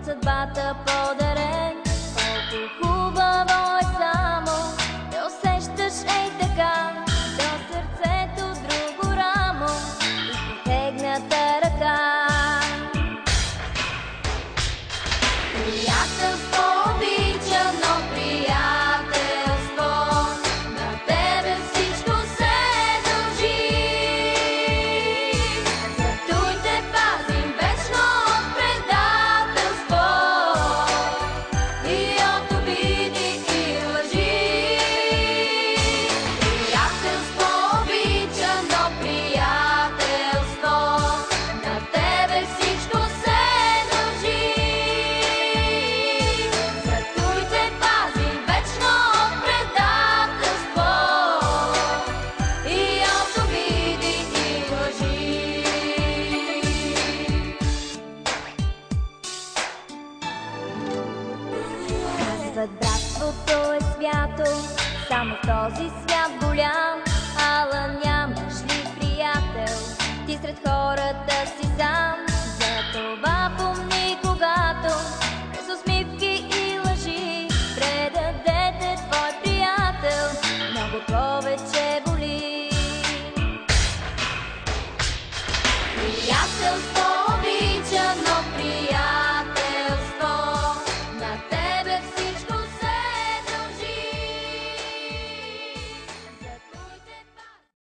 съдбата подарен. Колко хубаво е само да усещаш ей така до сърцето друго рамо и протегната ръка. Приятелство обичано, приятелство, на тебе всичко се дължи. Зато и те пазим вечно от предателство и от обиди и лъжи. Приятелство обичано, приятелство, на тебе всичко се дължи. Зато и те пазим вечно от предателство и от обиди и лъжи. Казват, братството е свято, само в този свят голям. Ала нямаш ли приятел, ти сред хората си сам? Затова помни, когато през усмивки и лъжи предадете твой приятел, много повече боли. Приятелство